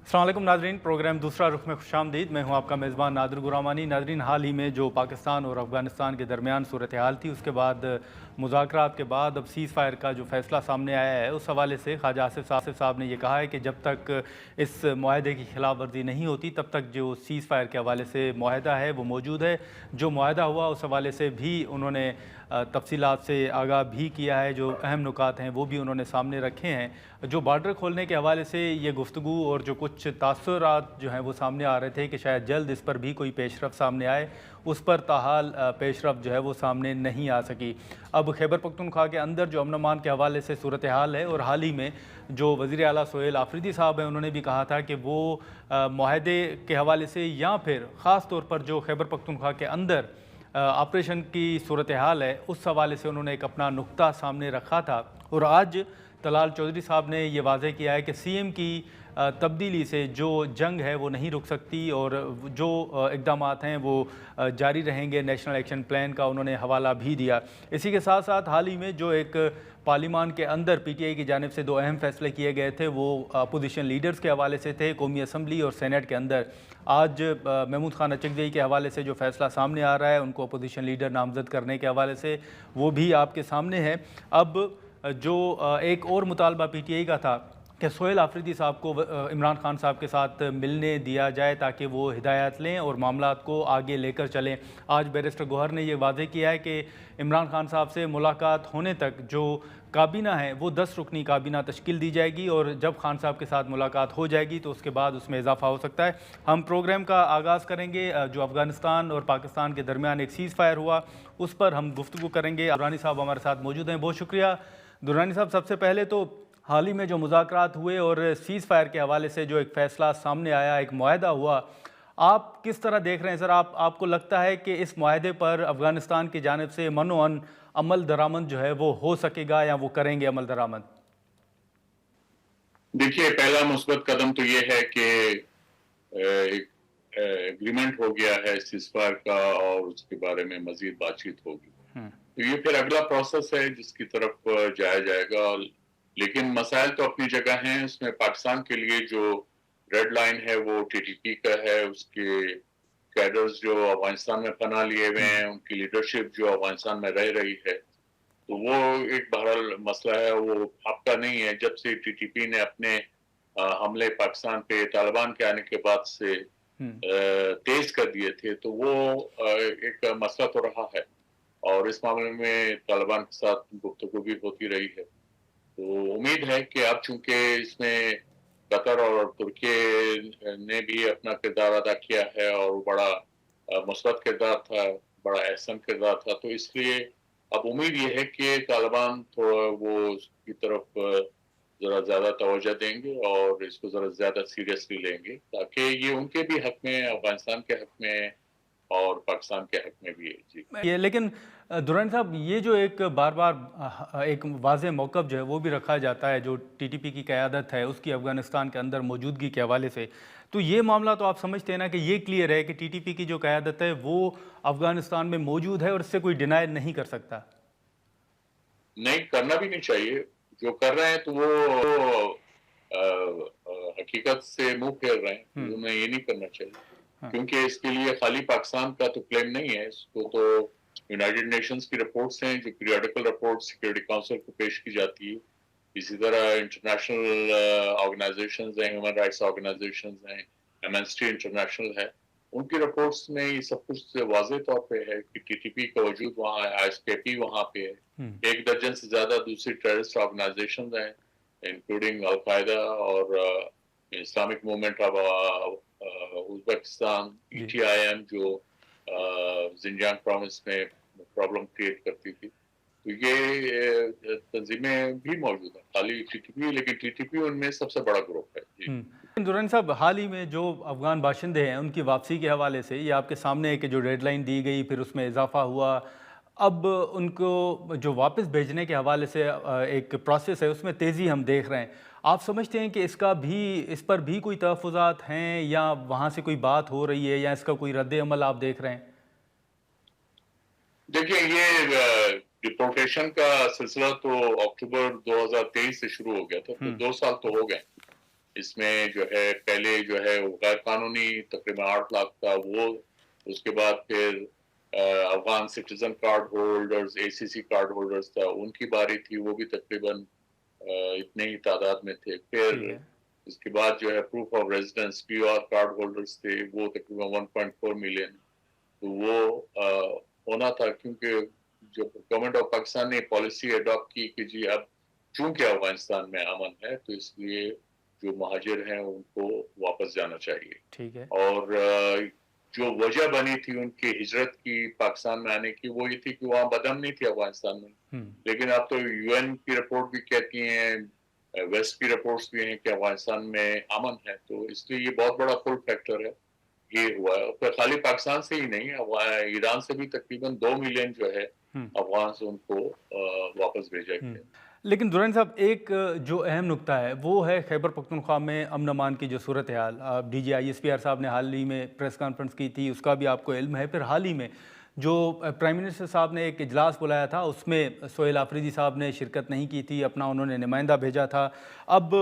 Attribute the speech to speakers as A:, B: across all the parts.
A: अस्सलाम वालेकुम नाजरीन, प्रोग्राम दूसरा रुख में खुशामदीद। मैं हूं आपका मेज़बान नादिर गुरामानी। नाजरीन, हाल ही में जो पाकिस्तान और अफ़गानिस्तान के दरमियान सूरत हाल थी, उसके बाद मुज़ाकरात के बाद अब सीज़ फायर का जो फ़ैसला सामने आया है, उस हवाले से ख्वाजा आसिफ साहब ने यह कहा है कि जब तक इस मुआहदे की खिलाफ वर्जी नहीं होती तब तक जो सीज़ फायर के हवाले से मुआहदा है वो मौजूद है। जो मुआहदा हुआ उस हवाले से भी उन्होंने तफसीलात से आगाह भी किया है। जो अहम नुकात हैं वो भी उन्होंने सामने रखे हैं। जो बार्डर खोलने के हवाले से ये गुफ्तगू और जो कुछ तासुरात जो हैं वो सामने आ रहे थे कि शायद जल्द इस पर भी कोई पेशरफ सामने आए, उस पर ताहाल पेशरफ जो है वो सामने नहीं आ सकी। अब खैबर पख्तूनख्वा के अंदर जो अमन अमान के हवाले से सूरत हाल है, और हाल ही में जो वज़ीर आला सोहेल आफरीदी साहब हैं उन्होंने भी कहा था कि वो मुआहदे के हवाले से या फिर ख़ास तौर पर जो खैबर पख्तूनख्वा के अंदर ऑपरेशन की सूरत हाल है उस हवाले से उन्होंने एक अपना नुक्ता सामने रखा था। और आज तलाल चौधरी साहब ने ये वाज़ेह किया है कि सीएम की तब्दीली से जो जंग है वो नहीं रुक सकती और जो इक़दामात हैं वो जारी रहेंगे। नेशनल एक्शन प्लान का उन्होंने हवाला भी दिया। इसी के साथ साथ हाल ही में जो एक पार्लिमान के अंदर पीटीआई की जानिब से दो अहम फैसले किए गए थे वो अपोजिशन लीडर्स के हवाले से थे। कौमी असम्बली और सेनेट के अंदर आज महमूद खान अचकज़ई के हवाले से जो फ़ैसला सामने आ रहा है, उनको अपोजिशन लीडर नामज़द करने के हवाले से, वो भी आपके सामने है। अब जो एक और मुतालबा पीटीआई का था कि सोहेल आफरीदी साहब को इमरान खान साहब के साथ मिलने दिया जाए ताकि वो हिदायत लें और मामलात को आगे लेकर चलें। आज बैरिस्टर गौहर ने ये वाज़ेह किया है कि इमरान खान साहब से मुलाकात होने तक जो काबीना है वो 10 रुकनी काबीना तश्कील दी जाएगी और जब खान साहब के साथ मुलाकात हो जाएगी तो उसके बाद उसमें इजाफा हो सकता है। हम प्रोग्राम का आगाज़ करेंगे जो अफ़गानिस्तान और पाकिस्तान के दरमियान एक सीज़ फायर हुआ उस पर हम गुफ्तगू करेंगे। दुरानी साहब हमारे साथ मौजूद हैं, बहुत शुक्रिया। दुरानी साहब, सबसे पहले तो हाल ही में जो मुज़ाकरात हुए और सीज़ फायर के हवाले से जो एक फ़ैसला सामने आया, एक मुआहदा हुआ, आप किस तरह देख रहे हैं सर? आपको लगता है कि इस मुआहदे पर अफ़गानिस्तान की जानिब से मनोअन अमल दरामद जो है वो हो सकेगा या वो करेंगे अमल दरामद?
B: देखिए, पहला मुस्बत कदम तो ये है कि एक एग्रीमेंट हो गया है सीज़फायर का और उसके बारे में मज़ीद बातचीत होगी। तो ये फिर अगला प्रोसेस है जिसकी तरफ जाया जाएगा। लेकिन मसाइल तो अपनी जगह हैं। उसमें पाकिस्तान के लिए जो रेड लाइन है वो टीटीपी का है। उसके कैडर्स जो अफगानिस्तान में पनाह लिए हुए हैं, उनकी लीडरशिप जो अफगानिस्तान में रह रही है, तो वो एक बहरहाल मसला है, वो आपका नहीं है। जब से टीटीपी ने अपने हमले पाकिस्तान पे तालिबान के आने के बाद से तेज कर दिए थे, तो वो एक मसला तो रहा है और इस मामले में तालिबान के साथ गुफ्तगू भी होती रही है। तो उम्मीद है कि अब चूंकि इसमें कतर और तुर्की ने भी अपना किरदार अदा किया है और बड़ा मुस्बत किरदार था, बड़ा अहसन किरदार था, तो इसलिए अब उम्मीद ये है कि तालिबान थोड़ा वो उसकी तरफ ज़रा ज़्यादा तवज्जो देंगे और इसको ज़रा ज़्यादा सीरियसली लेंगे ताकि ये उनके भी हक में, अफगानिस्तान के हक में और पाकिस्तान के हक में भी है। जी।
A: ये लेकिन दुरानी साहब, ये जो एक बार बार एक वाज़ेह मौक़िफ़ जो है वो भी रखा जाता है जो टीटीपी की क़यादत है उसकी अफ़गानिस्तान के अंदर मौजूदगी के हवाले से, तो ये मामला तो आप समझते हैं ना कि ये क्लियर है कि टीटीपी की जो क़यादत है वो अफ़गानिस्तान में मौजूद है और इससे कोई डिनाई नहीं कर सकता?
B: नहीं, करना भी नहीं चाहिए। जो कर रहे हैं तो वो हकीकत से मुँह फेर रहे हैं। उन्हें ये नहीं करना चाहिए।
A: हाँ।
B: क्योंकि इसके लिए खाली पाकिस्तान का तो क्लेम नहीं है, इसको तो यूनाइटेड नेशंस की रिपोर्ट्स हैं, जो पीरियोडिकल रिपोर्ट सिक्योरिटी काउंसिल को पेश की जाती है। इसी तरह इंटरनेशनल ऑर्गेनाइजेशंस हैं, ह्यूमन राइट्स ऑर्गेनाइजेशंस हैं, एमनेस्टी इंटरनेशनल है। उनकी रिपोर्ट्स में ये सब कुछ वाज़ेह तौर पे है कि टीटीपी का वजूद वहाँ है, आईएसकेपी वहाँ पे है। 1 दर्जन से ज़्यादा दूसरी टेररिस्ट ऑर्गेनाइजेशंस हैं, इंक्लूडिंग अल-कायदा और Islamic movement of Uzbekistan, ETIM जो ज़िंजियांग प्रोविंस में प्रॉब्लम क्रिएट करती थी। तो ये तंजीमें भी मौजूद हैं, खाली टीटीपी, लेकिन टीटीपी उनमें सबसे बड़ा ग्रुप है। जी।
A: दुरानी साहब, हाल ही में जो अफ़गान बाशिंदे हैं उनकी वापसी के हवाले से ये आपके सामने है कि जो डेडलाइन दी गई फिर उसमें इजाफा हुआ, अब उनको जो वापस भेजने के हवाले से एक प्रोसेस है उसमें तेज़ी हम देख रहे हैं। आप समझते हैं कि इस पर भी कोई तहफ़्फ़ुज़ात हैं या वहाँ से कोई बात हो रही है या इसका कोई रद्द-ए-अमल आप देख रहे हैं?
B: देखिए, ये डिपोर्टेशन का सिलसिला तो अक्टूबर 2023 से शुरू हो गया था, तो 2 साल तो हो गए। اس میں جو ہے پہلے جو ہے غیر قانونی تقریباً 8 لاکھ تھا وہ، اس کے بعد پھر افغان سٹیزن کارڈ ہولڈرز، اے سی سی کارڈ ہولڈرز تھا، ان کی باری تھی، وہ بھی تقریباً اتنے ہی تعداد میں تھے. پھر اس کے بعد جو ہے proof of residence P R card holders تھے، وہ تقریباً 1.4 ملین. تو وہ ہونا تھا کیونکہ جو گورنمنٹ آف پاکستان نے پالیسی اڈاپٹ کی کہ جی اب چونکہ افغانستان میں امن ہے تو اس لیے جو مہاجر ہیں ان کو واپس جانا چاہیے.
A: ٹھیک ہے.
B: اور جو وجہ بنی تھی ان کی ہجرت کی پاکستان میں آنے کی وہ یہ تھی کہ وہاں بدامنی تھی افغانستان میں. لیکن اب تو یو این کی رپورٹ بھی کہتی ہیں، ویسٹ کی رپورٹس بھی ہیں کہ افغانستان میں امن ہے. تو اس لیے یہ بہت بڑا فل فیکٹر ہے یہ ہوا ہے. پھر خالی پاکستان سے ہی نہیں، ایران سے بھی تقریباً 2 ملین جو ہے افغان سے ان کو واپس بھیجا گیا.
A: لیکن درانی صاحب ایک جو اہم نکتہ ہے وہ ہے خیبر پختونخوا میں امن امان کی جو صورتحال. D G I S P R صاحب نے حال ہی میں پریس کانفرنس کی تھی، اس کا بھی آپ کو علم ہے. پھر حال ہی میں جو پرائم منسٹر صاحب نے ایک اجلاس بلایا تھا اس میں سہیل آفریدی صاحب نے شرکت نہیں کی تھی، اپنا انہوں نے نمائندہ بھیجا تھا. اب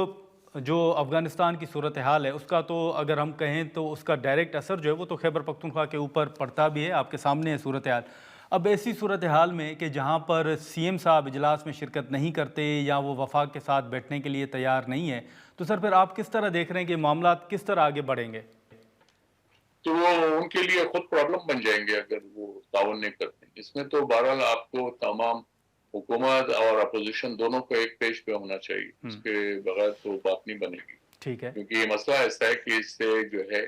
A: جو افغانستان کی صورتحال ہے اس کا تو اگر ہم کہیں تو اس کا ڈائریکٹ اثر جو ہے وہ تو خیبر پختونخوا کے اوپر پڑتا بھی ہے، آپ کے سامنے ہے صورتحال. اب ایسی صورتحال میں کہ جہاں پر سی ایم صاحب اجلاس میں شرکت نہیں کرتے یا وہ وفاق کے ساتھ بیٹھنے کے لیے تیار نہیں ہے، تو سر پھر آپ کس طرح دیکھ رہے ہیں کہ معاملات کس طرح آگے بڑھیں گے؟
B: تو وہ ان کے لیے خود پرابلم بن جائیں گے اگر وہ تعاون نہیں کرتے. اس میں تو بہرحال آپ کو تمام حکومت اور اپوزیشن دونوں کو ایک پیج پہ ہونا چاہیے، اس کے بغیر تو بات نہیں بنے گی.
A: ٹھیک ہے.
B: کیونکہ یہ مسئلہ ایسا ہے کہ اس سے جو ہے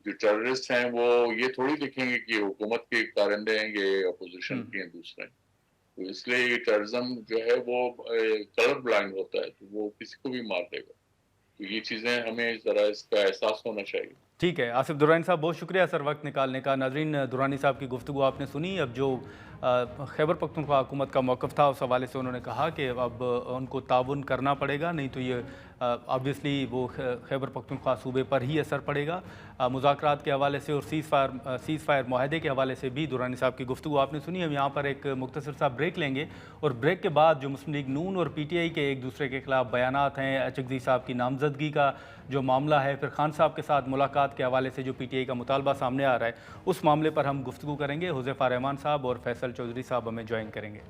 B: جو ٹیررسٹ ہیں وہ یہ تھوڑی دیکھیں گے کہ حکومت کے کارندے ہیں یہ اپوزیشن کے ہیں دوسرے. تو اس لیے یہ ٹیررزم جو ہے وہ کلر بلائنڈ ہوتا ہے، تو وہ کسی کو بھی مار دے گا. تو یہ چیزیں ہمیں ذرا اس کا احساس ہونا چاہیے.
A: ٹھیک ہے. آصف درانی صاحب بہت شکریہ سر وقت نکالنے کا. ناظرین درانی صاحب کی گفتگو آپ نے سنی. اب جو خیبر پختونخوا حکومت کا موقف تھا اس حوالے سے انہوں نے کہا کہ اب ان کو تعاون کرنا پڑے گا، نہیں تو یہ آبویسلی وہ خیبر پختونخوا صوبے پر ہی اثر پڑے گا. مذاکرات کے حوالے سے اور سیز فائر معاہدے کے حوالے سے بھی درانی صاحب کی گفتگو آپ نے سنی. ہم یہاں پر ایک مختصر سا بریک لیں گے اور بریک کے بعد جو مسلم لیگ نون اور پی ٹی آئی کے ایک دوسرے کے خلاف بیانات ہیں، اچکزئی صاحب کی نامزدگی کا جو معاملہ ہے، پھر خان صاحب کے ساتھ ملاقات کے حوالے سے جو پی ٹی آئی کا مطالبہ سامنے آ رہا ہے، اس معاملے پر ہم گفتگو کریں گے. حذیفہ رحمان صاحب اور فیصل چودھری صاحب ہمیں جوائن کریں گے.